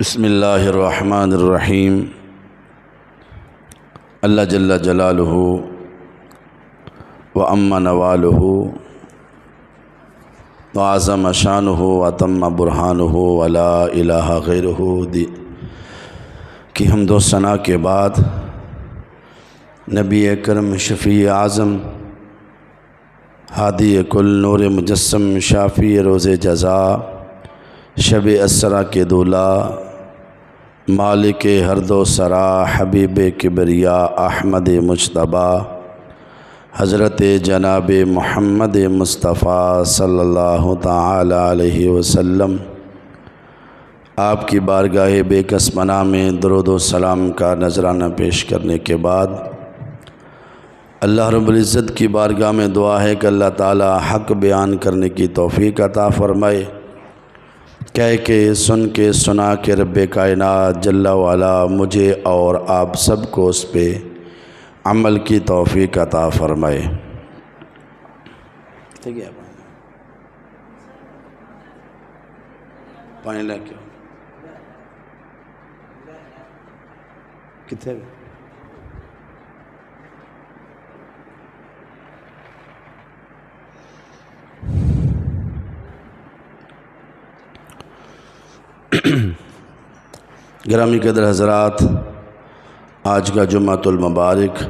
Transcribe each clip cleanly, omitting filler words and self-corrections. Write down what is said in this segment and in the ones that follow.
بسم اللہ الرحمن الرحیم۔ اللہ جل جلالہ و عم نوالہ و اعظم شانہ و اتم برہانہ و لا الہ غیرہ کی حمد و ثنا کے بعد نبی اکرم شفیع اعظم ہادی کل نور مجسم شافی روز جزا شب اسرا کے دولہ مالک ہر دو سرا حبیب کبریا احمد مجتبیٰ حضرت جناب محمد مصطفیٰ صلی اللہ تعالی علیہ وسلم آپ کی بارگاہ بے کس پناہ میں درود و سلام کا نذرانہ پیش کرنے کے بعد اللہ رب العزت کی بارگاہ میں دعا ہے کہ اللہ تعالی حق بیان کرنے کی توفیق عطا فرمائے، کہہ کے سن کے سنا کے رب کائنات جل وعلا مجھے اور آپ سب کو اس پہ عمل کی توفیق عطا فرمائے۔ ٹھیک ہے، پانی لے کے کتنے گرامی قدر حضرات، آج کا جمعۃ المبارک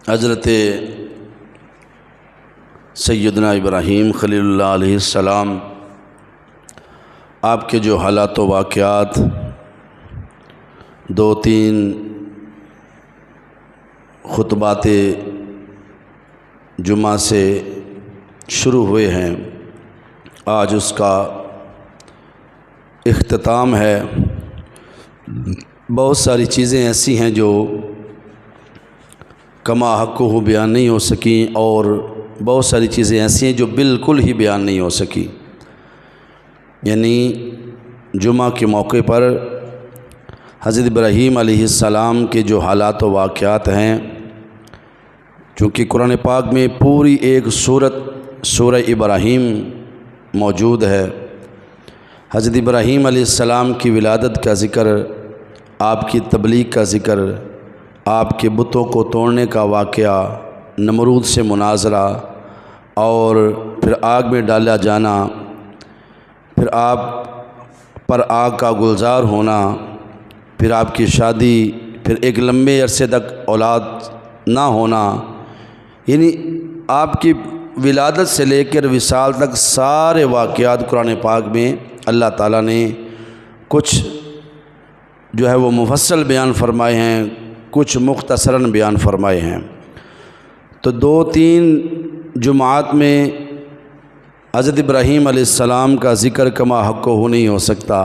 حضرت سیدنا ابراہیم خلیل اللہ علیہ السلام آپ کے جو حالات و واقعات دو تین خطبات جمعہ سے شروع ہوئے ہیں، آج اس کا اختتام ہے۔ بہت ساری چیزیں ایسی ہیں جو کما حق ہو بیان نہیں ہو سکیں، اور بہت ساری چیزیں ایسی ہیں جو بالکل ہی بیان نہیں ہو سکی۔ یعنی جمعہ کے موقع پر حضرت ابراہیم علیہ السلام کے جو حالات و واقعات ہیں، چونکہ قرآن پاک میں پوری ایک سورہ ابراہیم موجود ہے۔ حضرت ابراہیم علیہ السلام کی ولادت کا ذکر، آپ کی تبلیغ کا ذکر، آپ کے بتوں کو توڑنے کا واقعہ، نمرود سے مناظرہ، اور پھر آگ میں ڈالا جانا، پھر آپ پر آگ کا گلزار ہونا، پھر آپ کی شادی، پھر ایک لمبے عرصے تک اولاد نہ ہونا، یعنی آپ کی ولادت سے لے کر وصال تک سارے واقعات قرآن پاک میں اللہ تعالیٰ نے کچھ جو ہے وہ مفصل بیان فرمائے ہیں، کچھ مختصراً بیان فرمائے ہیں۔ تو دو تین جمعات میں حضرت ابراہیم علیہ السلام کا ذکر کما حق ہو نہیں ہو سکتا۔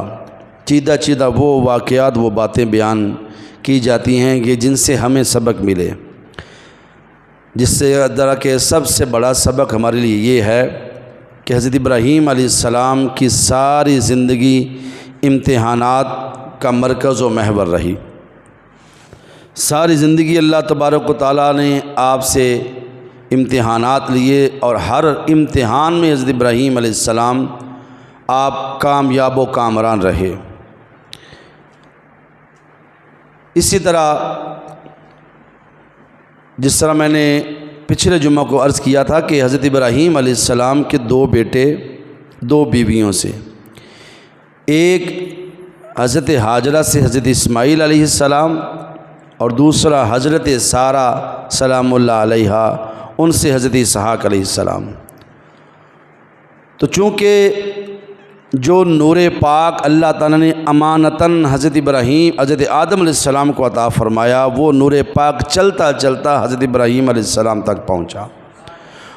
چیدہ چیدہ وہ واقعات، وہ باتیں بیان کی جاتی ہیں کہ جن سے ہمیں سبق ملے، جس سے درا کہ سب سے بڑا سبق ہمارے لیے یہ ہے کہ حضرت ابراہیم علیہ السلام کی ساری زندگی امتحانات کا مرکز و محور رہی۔ ساری زندگی اللہ تبارک و تعالیٰ نے آپ سے امتحانات لیے، اور ہر امتحان میں حضرت ابراہیم علیہ السلام آپ کامیاب و کامران رہے۔ اسی طرح جس طرح میں نے پچھلے جمعہ کو عرض کیا تھا کہ حضرت ابراہیم علیہ السلام کے دو بیٹے دو بیویوں سے، ایک حضرت حاجرہ سے حضرت اسماعیل علیہ السلام، اور دوسرا حضرت سارہ سلام اللہ علیہا ان سے حضرت اسحاق علیہ السلام۔ تو چونکہ جو نور پاک اللہ تعالیٰ نے امانتاً حضرت آدم علیہ السلام کو عطا فرمایا، وہ نور پاک چلتا چلتا حضرت ابراہیم علیہ السلام تک پہنچا۔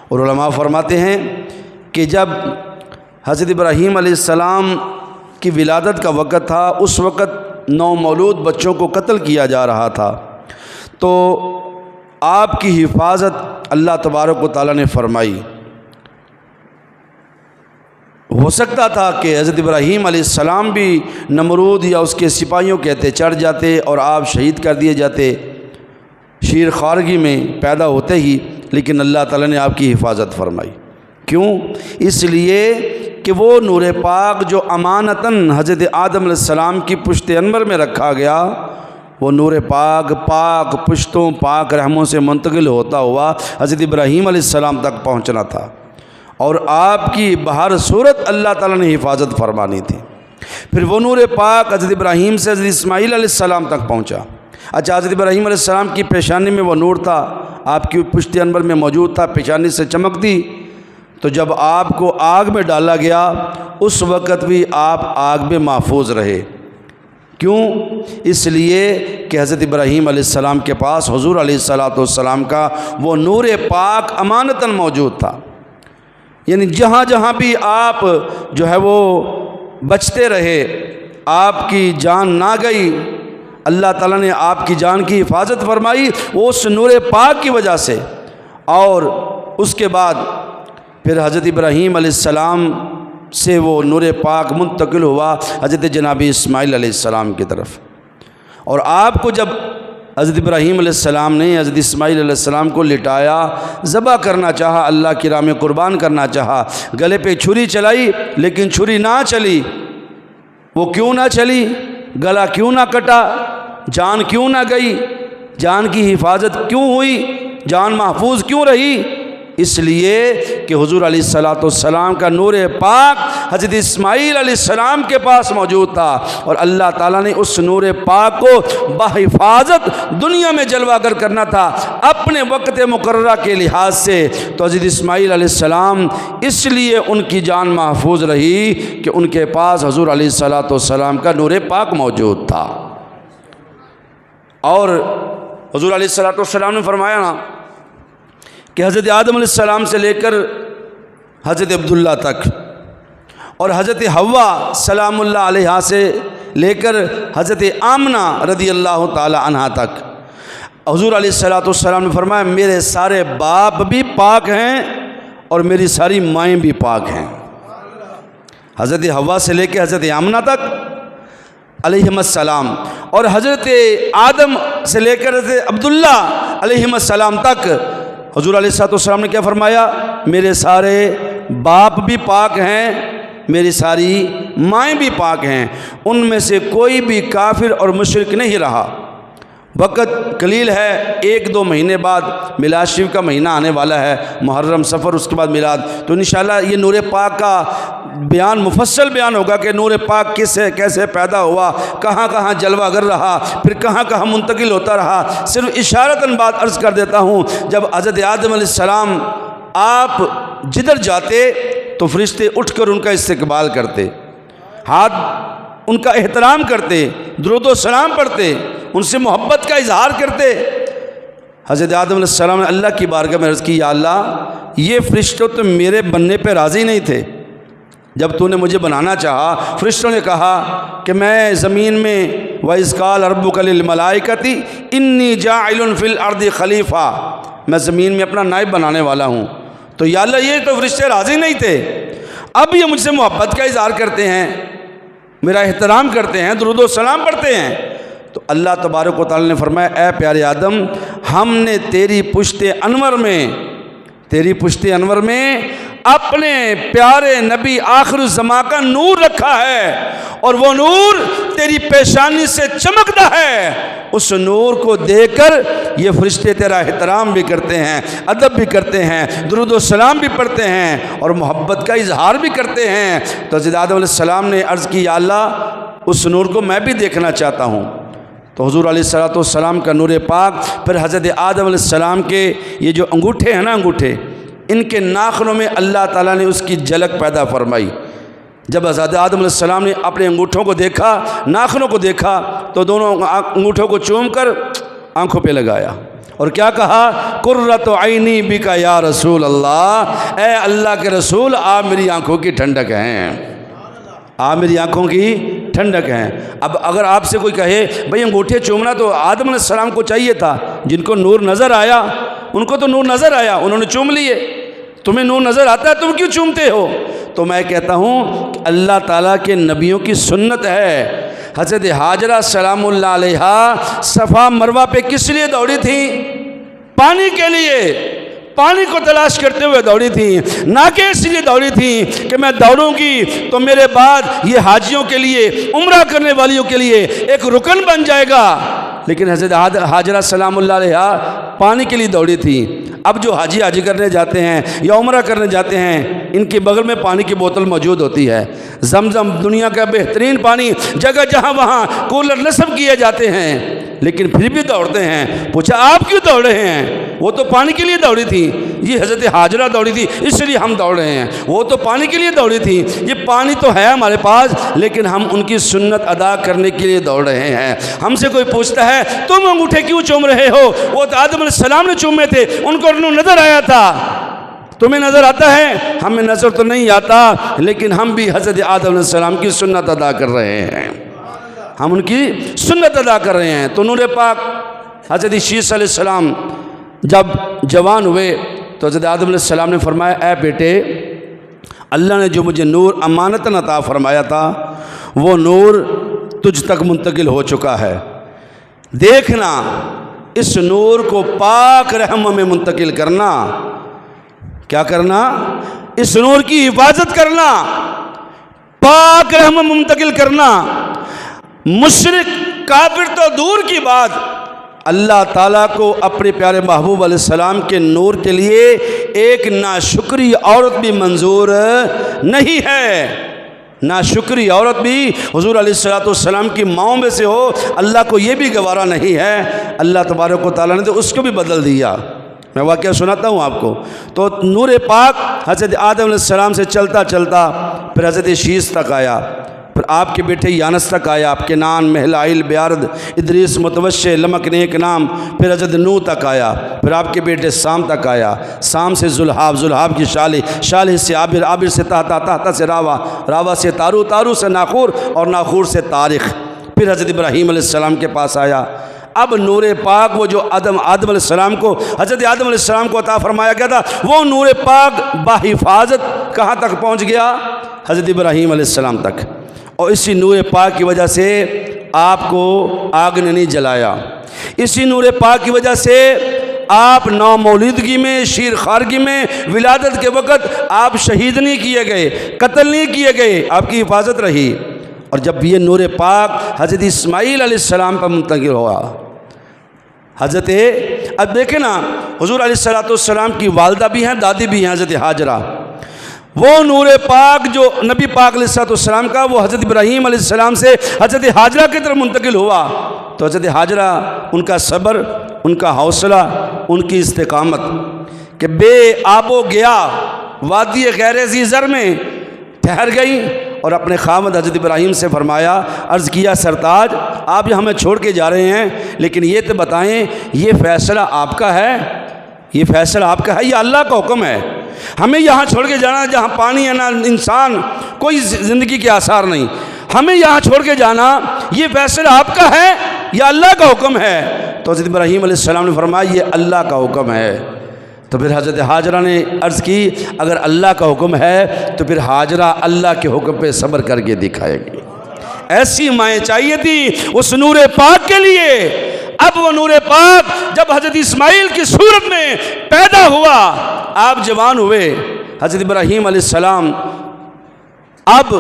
اور علماء فرماتے ہیں کہ جب حضرت ابراہیم علیہ السلام کی ولادت کا وقت تھا، اس وقت نومولود بچوں کو قتل کیا جا رہا تھا، تو آپ کی حفاظت اللہ تبارک و تعالیٰ نے فرمائی۔ ہو سکتا تھا کہ حضرت ابراہیم علیہ السلام بھی نمرود یا اس کے سپاہیوں کہتے چڑھ جاتے اور آپ شہید کر دیے جاتے شیر خارگی میں پیدا ہوتے ہی، لیکن اللہ تعالیٰ نے آپ کی حفاظت فرمائی۔ کیوں؟ اس لیے کہ وہ نور پاک جو امانتاً حضرت آدم علیہ السلام کی پشت انور میں رکھا گیا، وہ نور پاک پاک پشتوں پاک رحموں سے منتقل ہوتا ہوا حضرت ابراہیم علیہ السلام تک پہنچنا تھا، اور آپ کی بہر صورت اللہ تعالیٰ نے حفاظت فرمانی تھی۔ پھر وہ نور پاک حضرت ابراہیم سے حضرت اسماعیل علیہ السلام تک پہنچا۔ اچھا، حضرت ابراہیم علیہ السلام کی پیشانی میں وہ نور تھا، آپ کی پشت انور میں موجود تھا، پیشانی سے چمکتی، تو جب آپ کو آگ میں ڈالا گیا اس وقت بھی آپ آگ میں محفوظ رہے۔ کیوں؟ اس لیے کہ حضرت ابراہیم علیہ السلام کے پاس حضور علیہ السلام کا وہ نور پاک امانتاً موجود تھا۔ یعنی جہاں جہاں بھی آپ جو ہے وہ بچتے رہے، آپ کی جان نہ گئی، اللہ تعالیٰ نے آپ کی جان کی حفاظت فرمائی وہ اس نور پاک کی وجہ سے۔ اور اس کے بعد پھر حضرت ابراہیم علیہ السلام سے وہ نور پاک منتقل ہوا حضرت جناب اسماعیل علیہ السلام کی طرف، اور آپ کو جب حضرت ابراہیم علیہ السلام نے حضرت اسماعیل علیہ السلام کو لٹایا، ذبح کرنا چاہا، اللہ کی راہ میں قربان کرنا چاہا، گلے پہ چھری چلائی لیکن چھری نہ چلی۔ وہ کیوں نہ چلی؟ گلا کیوں نہ کٹا؟ جان کیوں نہ گئی؟ جان کی حفاظت کیوں ہوئی؟ جان محفوظ کیوں رہی؟ اس لیے کہ حضور علیہ السلام کا نور پاک حضرت اسماعیل علیہ السلام کے پاس موجود تھا، اور اللہ تعالیٰ نے اس نور پاک کو بحفاظت دنیا میں جلوہ گر کرنا تھا اپنے وقت مقررہ کے لحاظ سے۔ تو حضرت اسماعیل علیہ السلام اس لیے ان کی جان محفوظ رہی کہ ان کے پاس حضور علیہ السلام کا نور پاک موجود تھا۔ اور حضور علیہ السلام نے فرمایا نا کہ حضرت آدم علیہ السلام سے لے کر حضرت عبداللہ تک، اور حضرت حوا سلام اللہ علیہا سے لے کر حضرت آمنہ رضی اللہ تعالی عنہا تک، حضور علیہ السلام نے فرمایا میرے سارے باپ بھی پاک ہیں اور میری ساری مائیں بھی پاک ہیں۔ حضرت حوا سے لے کے حضرت آمنہ تک علیہم السلام، اور حضرت آدم سے لے کر حضرت عبداللہ علیہم السلام تک حضور علیہ السلام نے کیا فرمایا؟ میرے سارے باپ بھی پاک ہیں، میری ساری مائیں بھی پاک ہیں، ان میں سے کوئی بھی کافر اور مشرک نہیں رہا۔ وقت قلیل ہے، 1-2 مہینے بعد میلاد شریف کا مہینہ آنے والا ہے، محرم سفر، اس کے بعد میلاد، تو انشاءاللہ یہ نور پاک کا بیان مفصل بیان ہوگا کہ نور پاک کیسے پیدا ہوا، کہاں کہاں جلوہ گر رہا، پھر کہاں کہاں منتقل ہوتا رہا۔ صرف اشارتاً بات عرض کر دیتا ہوں، جب حضرت آدم علیہ السلام آپ جدھر جاتے تو فرشتے اٹھ کر ان کا استقبال کرتے، ہاتھ ان کا احترام کرتے، درود و سلام پڑھتے، ان سے محبت کا اظہار کرتے۔ حضرت آدم علیہ السلام نے اللہ کی بارگاہ میں عرض کی، یا اللہ یہ فرشتوں تو میرے بننے پہ راضی نہیں تھے، جب تو نے مجھے بنانا چاہا فرشتوں نے کہا کہ میں زمین میں وَإِذْ قَالَ رَبُّكَ لِلْمَلَائِكَةِ إِنِّي جَاعِلٌ فِي الْأَرْضِ خَلِيفَةً، میں زمین میں اپنا نائب بنانے والا ہوں۔ تو یا اللہ یہ تو فرشتے راضی نہیں تھے، اب یہ مجھ سے محبت کا اظہار کرتے ہیں، میرا احترام کرتے ہیں، درود و سلام پڑھتے ہیں۔ تو اللہ تبارک و تعالی نے فرمایا، اے پیارے آدم، ہم نے تیری پشت انور میں اپنے پیارے نبی آخر الزماں کا نور رکھا ہے، اور وہ نور تیری پیشانی سے چمکتا ہے۔ اس نور کو دیکھ کر یہ فرشتے تیرا احترام بھی کرتے ہیں، ادب بھی کرتے ہیں، درود و سلام بھی پڑھتے ہیں، اور محبت کا اظہار بھی کرتے ہیں۔ تو حضرت آدم علیہ السلام نے عرض کی، یا اللہ اس نور کو میں بھی دیکھنا چاہتا ہوں۔ تو حضور علیہ السلام کا نور پاک پھر حضرت آدم علیہ السلام کے یہ جو انگوٹھے ہیں نا، انگوٹھے، ان کے ناخنوں میں اللہ تعالیٰ نے اس کی جھلک پیدا فرمائی۔ جب حضرت آدم علیہ السلام نے اپنے انگوٹھوں کو دیکھا، ناخنوں کو دیکھا، تو دونوں انگوٹھوں کو چوم کر آنکھوں پہ لگایا اور کیا کہا؟ قرۃ عینی بک یا رسول اللہ، اے اللہ کے رسول آپ میری آنکھوں کی ٹھنڈک ہیں، آپ میری آنکھوں کی ٹھنڈک ہیں۔ اب اگر آپ سے کوئی کہے بھئی انگوٹھے چومنا تو آدم علیہ السلام کو چاہیے تھا، جن کو نور نظر آیا ان کو تو نور نظر آیا، انہوں نے چوم لیے، تمہیں نور نظر آتا ہے، تم کیوں چومتے ہو؟ تو میں کہتا ہوں اللہ تعالیٰ کے نبیوں کی سنت ہے۔ حضرت حاجرہ سلام اللہ علیہا صفا مروہ پہ کس لیے دوڑی تھیں؟ پانی کے لیے، پانی کو تلاش کرتے ہوئے دوڑی تھیں، نہ کہ اس لیے دوڑی تھیں کہ میں دوڑوں گی تو میرے بعد یہ حاجیوں کے لیے، عمرہ کرنے والیوں کے لیے ایک رکن بن جائے گا۔ لیکن حضرت حاجرہ سلام اللہ علیہا پانی کے لیے دوڑی تھیں۔ اب جو حاجی کرنے جاتے ہیں یا عمرہ کرنے جاتے ہیں، ان کے بغل میں پانی کی بوتل موجود ہوتی ہے، زمزم دنیا کا بہترین پانی، جگہ جہاں وہاں کولر نصب کیے جاتے ہیں، لیکن پھر بھی دوڑتے ہیں۔ پوچھا آپ کیوں دوڑ رہے ہیں؟ وہ تو پانی کے لیے دوڑی تھی، یہ حضرت حاجرہ دوڑی تھی اس لیے ہم دوڑ رہے ہیں۔ وہ تو پانی کے لیے دوڑی تھی، یہ پانی تو ہے ہمارے پاس، لیکن ہم ان کی سنت ادا کرنے کے لیے دوڑ رہے ہیں۔ ہم سے کوئی پوچھتا ہے تم انگوٹھے کیوں چوم رہے ہو؟ وہ تو آدم علیہ السلام نے چومے تھے، ان کو نظر آیا تھا، تمہیں نظر آتا ہے؟ ہمیں نظر تو نہیں آتا، لیکن ہم بھی حضرت آدم علیہ السلام کی سنت ادا کر رہے ہیں، ہم ان کی سنت ادا کر رہے ہیں۔ تو نور پاک حضرت شیس علیہ السلام جب جوان ہوئے تو حضرت آدم علیہ السلام نے فرمایا اے بیٹے، اللہ نے جو مجھے نور امانتاً عطا فرمایا تھا وہ نور تجھ تک منتقل ہو چکا ہے، دیکھنا اس نور کو پاک رحم میں منتقل کرنا، کیا کرنا؟ اس نور کی حفاظت کرنا، پاک رحم میں منتقل کرنا۔ مشرک کافر تو دور کی بات، اللہ تعالیٰ کو اپنے پیارے محبوب علیہ السلام کے نور کے لیے ایک ناشکری عورت بھی منظور نہیں ہے۔ ناشکری عورت بھی حضور علیہ السلام کی ماؤں میں سے ہو، اللہ کو یہ بھی گوارا نہیں ہے۔ اللہ تبارک و تعالیٰ نے تو اس کو بھی بدل دیا۔ میں واقعہ سناتا ہوں آپ کو۔ تو نور پاک حضرت آدم علیہ السلام سے چلتا چلتا پھر حضرت شیس تک آیا، پھر آپ کے بیٹے یانس تک آیا، آپ کے نان مہلائل بیارد ادریس متوشع لمک نیک نام، پھر حضرت نوح تک آیا، پھر آپ کے بیٹے سام تک آیا، سام سے ذوالحاب، ذوالحاب کی شالح سے عابر، عابر سے تہتا، تہتا سے راوا، راوا سے تارو، تارو سے ناخور اور ناخور سے تارخ، پھر حضرت ابراہیم علیہ السلام کے پاس آیا۔ اب نور پاک وہ جو آدم علیہ السلام کو، حضرت آدم علیہ السلام کو عطا فرمایا گیا تھا، وہ نور پاک بحفاظت کہاں تک پہنچ گیا؟ حضرت ابراہیم علیہ السلام تک۔ اور اسی نور پاک کی وجہ سے آپ کو آگ نے نہیں جلایا، اسی نور پاک کی وجہ سے آپ نو مولودگی میں، شیر خارگی میں، ولادت کے وقت آپ شہید نہیں کیے گئے، قتل نہیں کیے گئے، آپ کی حفاظت رہی۔ اور جب یہ نور پاک حضرت اسماعیل علیہ السلام پر منتقل ہوا، حضرت اب دیکھیں نا، حضور علیہ السلام کی والدہ بھی ہیں، دادی بھی ہیں حضرت حاجرہ، وہ نور پاک جو نبی پاک علیہ السلام کا وہ حضرت ابراہیم علیہ السلام سے حضرت حاجرہ کی طرف منتقل ہوا۔ تو حضرت حاجرہ، ان کا صبر، ان کا حوصلہ، ان کی استقامت کہ بے آب و گیا وادی غیر ذی زر میں ٹھہر گئی اور اپنے خامد حضرت ابراہیم سے فرمایا، عرض کیا سرتاج آپ ہمیں چھوڑ کے جا رہے ہیں، لیکن یہ تو بتائیں یہ فیصلہ آپ کا ہے، یہ فیصلہ آپ کا ہے یا اللہ کا حکم ہے؟ ہمیں یہاں چھوڑ کے جانا جہاں پانی ہے، نہ انسان، کوئی زندگی کے آثار نہیں، ہمیں یہاں چھوڑ کے جانا یہ فیصلہ آپ کا ہے یا اللہ کا حکم ہے؟ تو حضرت ابراہیم علیہ السلام نے فرمایا یہ اللہ کا حکم ہے۔ تو پھر حضرت حاجرہ نے عرض کی اگر اللہ کا حکم ہے تو پھر حاجرہ اللہ کے حکم پہ صبر کر کے دکھائے گی۔ ایسی مائیں چاہیے تھی اس نور پاک کے لیے۔ اب وہ نور پاک جب حضرت اسماعیل کی صورت میں پیدا ہوا، آپ جوان ہوئے، حضرت ابراہیم علیہ السلام، اب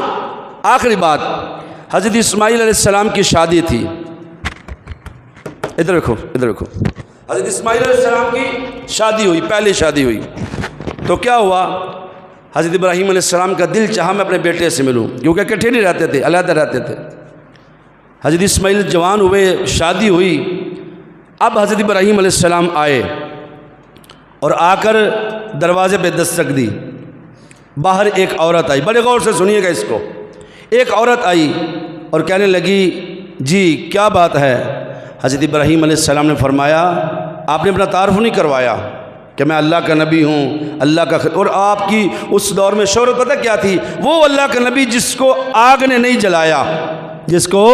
آخری بات، حضرت اسماعیل علیہ السلام کی شادی تھی، ادھر رکھو ادھر رکھو، حضرت اسماعیل علیہ السلام کی شادی ہوئی، پہلی شادی ہوئی، تو کیا ہوا؟ حضرت ابراہیم علیہ السلام کا دل چاہا میں اپنے بیٹے سے ملوں، کیونکہ اکٹھے نہیں رہتے تھے، علیحدہ رہتے تھے۔ حضرت اسماعیل جوان ہوئے، شادی ہوئی، اب حضرت ابراہیم علیہ السلام آئے اور آ کر دروازے پہ دستک دی۔ باہر ایک عورت آئی، بڑے غور سے سنیے گا اس کو، ایک عورت آئی اور کہنے لگی جی کیا بات ہے؟ حضرت ابراہیم علیہ السلام نے فرمایا آپ نے اپنا تعارف نہیں کروایا کہ میں اللہ کا نبی ہوں، اللہ کا اور آپ کی اس دور میں شہرت پتہ کیا تھی؟ وہ اللہ کا نبی جس کو آگ نے نہیں جلایا، جس کو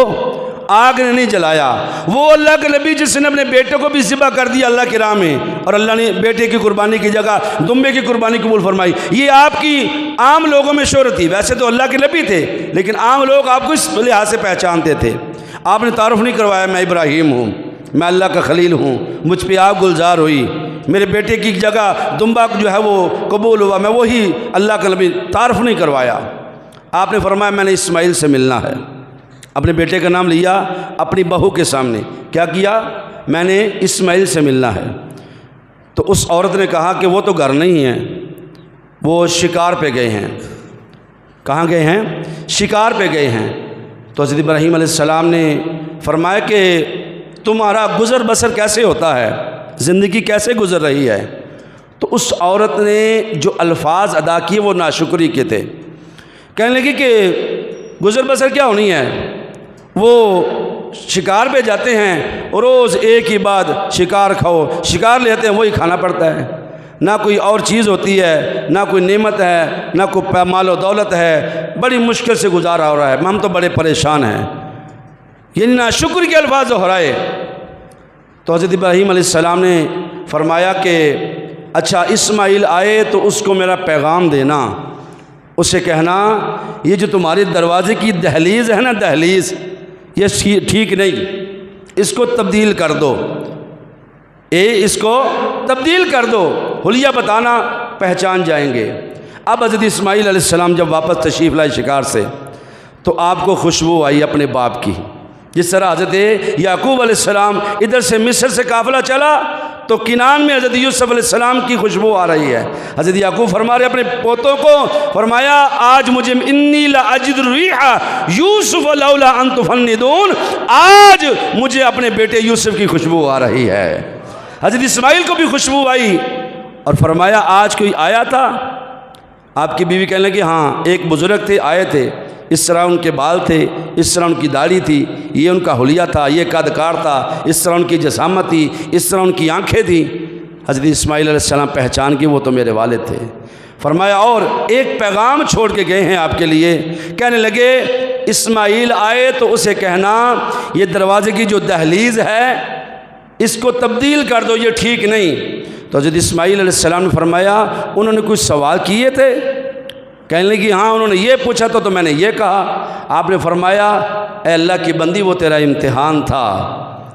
آگ نے نہیں جلایا۔ وہ اللہ کے نبی جس نے اپنے بیٹے کو بھی ذبح کر دیا اللہ کی راہ میں، اور اللہ نے بیٹے کی قربانی کی جگہ دمبے کی قربانی قبول فرمائی۔ یہ آپ کی عام لوگوں میں شہرت تھی، ویسے تو اللہ کے نبی تھے لیکن عام لوگ آپ کو اس لحاظ سے پہچانتے تھے۔ آپ نے تعارف نہیں کروایا میں ابراہیم ہوں، میں اللہ کا خلیل ہوں، مجھ پہ آپ گلزار ہوئی، میرے بیٹے کی جگہ دمبا جو ہے وہ قبول ہوا، میں وہی اللہ کا نبی، تعارف نہیں کروایا۔ آپ نے فرمایا میں نے اسماعیل سے ملنا ہے، اپنے بیٹے کا نام لیا اپنی بہو کے سامنے، کیا کیا؟ میں نے اسماعیل سے ملنا ہے۔ تو اس عورت نے کہا کہ وہ تو گھر نہیں ہیں، وہ شکار پہ گئے ہیں۔ کہاں گئے ہیں؟ شکار پہ گئے ہیں۔ تو حضرت ابراہیم علیہ السلام نے فرمایا کہ تمہارا گزر بسر کیسے ہوتا ہے، زندگی کیسے گزر رہی ہے؟ تو اس عورت نے جو الفاظ ادا کیے وہ ناشکری کے تھے۔ کہنے لگی کہ گزر بسر کیا ہونی ہے، وہ شکار پہ جاتے ہیں، روز ایک ہی بات، شکار کھاؤ، شکار لیتے ہیں وہی کھانا پڑتا ہے، نہ کوئی اور چیز ہوتی ہے، نہ کوئی نعمت ہے، نہ کوئی مال و دولت ہے، بڑی مشکل سے گزارا ہو رہا ہے، ہم تو بڑے پریشان ہیں۔ یعنی ناشکر کے الفاظ دہرائے۔ تو حضرت ابراہیم علیہ السلام نے فرمایا کہ اچھا اسماعیل آئے تو اس کو میرا پیغام دینا، اسے کہنا یہ جو تمہارے دروازے کی دہلیز ہے نا، دہلیز یہ ٹھیک نہیں، اس کو تبدیل کر دو، اس کو تبدیل کر دو، حلیہ بتانا پہچان جائیں گے۔ اب حضرت اسماعیل علیہ السلام جب واپس تشریف لائے شکار سے تو آپ کو خوشبو آئی اپنے باپ کی، جس طرح حضرت یعقوب علیہ السلام ادھر سے مصر سے قافلہ چلا تو کنان میں حضرت یوسف علیہ السلام کی خوشبو آ رہی ہے۔ حضرت یعقوب فرما رہے اپنے پوتوں کو، فرمایا آج مجھے انی لاجد الریح یوسف لولا ان تفندون، آج مجھے اپنے بیٹے یوسف کی خوشبو آ رہی ہے۔ حضرت اسماعیل کو بھی خوشبو آئی اور فرمایا آج کوئی آیا تھا؟ آپ کی بیوی کہنے لگی ہاں ایک بزرگ تھے، آئے تھے، اس طرح ان کے بال تھے، اس طرح ان کی داڑھی تھی، یہ ان کا حلیہ تھا، یہ قدکار تھا، اس طرح ان کی جسامت تھی، اس طرح ان کی آنکھیں تھیں۔ حضرت اسماعیل علیہ السلام پہچان کی وہ تو میرے والد تھے۔ فرمایا اور ایک پیغام چھوڑ کے گئے ہیں آپ کے لیے، کہنے لگے اسماعیل آئے تو اسے کہنا یہ دروازے کی جو دہلیز ہے اس کو تبدیل کر دو، یہ ٹھیک نہیں۔ تو حضرت اسماعیل علیہ السلام نے فرمایا انہوں نے کچھ سوال کیے تھے؟ کہنے لگی ہاں انہوں نے یہ پوچھا تو میں نے یہ کہا۔ آپ نے فرمایا اے اللہ کی بندی وہ تیرا امتحان تھا،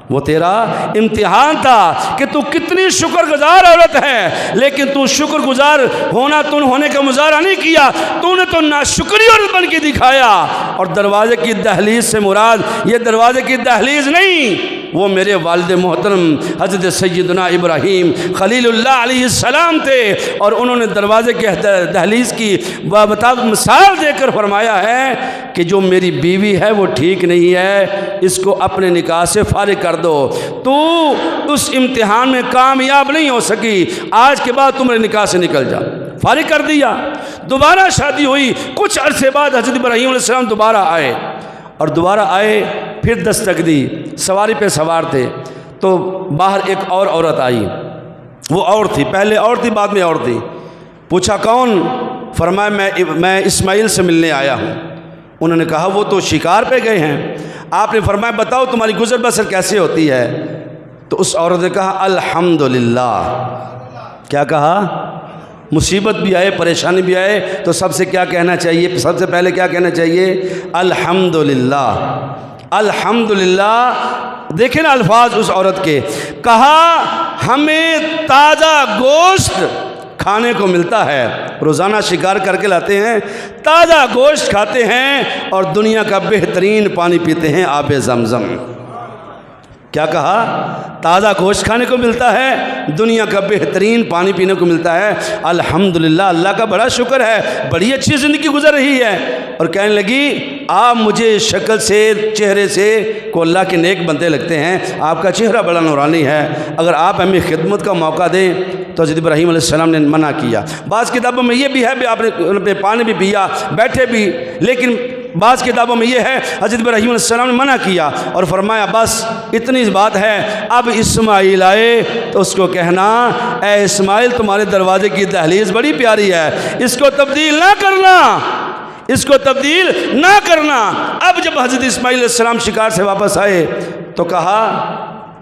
وہ تیرا امتحان تھا کہ تو کتنی شکر گزار عورت ہے، لیکن تو شکر گزار ہونے کا مظاہرہ نہیں کیا، تو نے تو ناشکری عورت بن کے دکھایا۔ اور دروازے کی دہلیز سے مراد یہ دروازے کی دہلیز نہیں، وہ میرے والد محترم حضرت سیدنا ابراہیم خلیل اللہ علیہ السلام تھے، اور انہوں نے دروازے کے دہلیز کی مثال دے کر فرمایا ہے کہ جو میری بیوی ہے وہ ٹھیک نہیں ہے، اس کو اپنے نکاح سے فارغ کر دو، تو اس امتحان میں کامیاب نہیں ہو سکی، آج کے بعد تمہارے نکاح سے نکل جا۔ فارغ کر دیا، دوبارہ شادی ہوئی، کچھ عرصے بعد حضرت ابراہیم علیہ السلام دوبارہ آئے، اور دوبارہ آئے پھر دستک دی، سواری پہ سوار تھے تو باہر ایک اور عورت آئی، وہ اور تھی، پہلے اور تھی بعد میں اور تھی۔ پوچھا کون؟ فرمایا میں اسماعیل سے ملنے آیا ہوں۔ انہوں نے کہا وہ تو شکار پہ گئے ہیں۔ آپ نے فرمایا بتاؤ تمہاری گزر بسر کیسے ہوتی ہے؟ تو اس عورت نے کہا الحمدللہ۔ کیا کہا؟ مصیبت بھی آئے، پریشانی بھی آئے تو سب سے کیا کہنا چاہیے؟ سب سے پہلے کیا کہنا چاہیے؟ الحمدللہ، الحمدللہ۔ دیکھیں نا الفاظ اس عورت کے، کہا ہمیں تازہ گوشت کھانے کو ملتا ہے، روزانہ شکار کر کے لاتے ہیں، تازہ گوشت کھاتے ہیں اور دنیا کا بہترین پانی پیتے ہیں، آب زمزم۔ کیا کہا؟ تازہ گوشت کھانے کو ملتا ہے، دنیا کا بہترین پانی پینے کو ملتا ہے، الحمدللہ، اللہ کا بڑا شکر ہے، بڑی اچھی زندگی گزر رہی ہے۔ اور کہنے لگی آپ مجھے شکل سے، چہرے سے کو اللہ کے نیک بندے لگتے ہیں، آپ کا چہرہ بڑا نورانی ہے، اگر آپ ہمیں خدمت کا موقع دیں۔ تو حضرت ابراہیم علیہ السلام نے منع کیا۔ بعض کتابوں میں یہ بھی ہے آپ نے پانی بھی پیا، بیٹھے بھی، لیکن بعض کتابوں میں یہ ہے حضرت ابراہیم علیہ السلام نے منع کیا اور فرمایا بس اتنی بات ہے، اب اسماعیل آئے تو اس کو کہنا اے اسماعیل تمہارے دروازے کی دہلیز بڑی پیاری ہے، اس کو تبدیل نہ کرنا، اس کو تبدیل نہ کرنا۔ اب جب حضرت اسماعیل علیہ السلام شکار سے واپس آئے تو کہا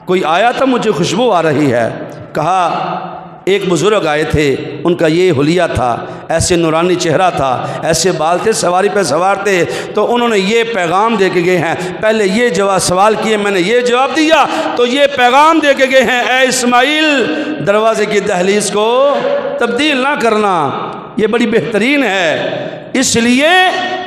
کوئی آیا تھا، مجھے خوشبو آ رہی ہے۔ کہا ایک بزرگ آئے تھے، ان کا یہ حلیہ تھا، ایسے نورانی چہرہ تھا، ایسے بال تھے، سواری پہ سوار تھے، تو انہوں نے یہ پیغام دے کے گئے ہیں۔ پہلے یہ جواب سوال کیے، میں نے یہ جواب دیا، تو یہ پیغام دے کے گئے ہیں، اے اسماعیل دروازے کی دہلیز کو تبدیل نہ کرنا۔ یہ بڑی بہترین ہے، اس لیے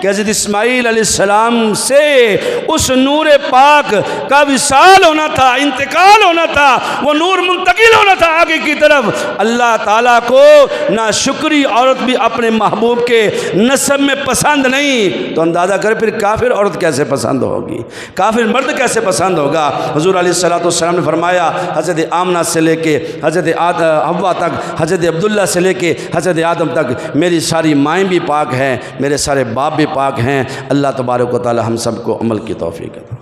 کہ حضرت اسماعیل علیہ السلام سے اس نور پاک کا وصال ہونا تھا، انتقال ہونا تھا، وہ نور منتقل ہونا تھا آگے کی طرف۔ اللہ تعالیٰ کو ناشکری عورت بھی اپنے محبوب کے نسب میں پسند نہیں، تو اندازہ کر پھر کافر عورت کیسے پسند ہوگی، کافر مرد کیسے پسند ہوگا۔ حضور علیہ السلام نے فرمایا حضرت آمنہ سے لے کے حضرت حوا تک، حضرت عبداللہ سے لے کے حضرت آدم تک میری ساری مائیں بھی پاک ہیں، میرے سارے باپ بھی پاک ہیں۔ اللہ تبارک و تعالی ہم سب کو عمل کی توفیق عطا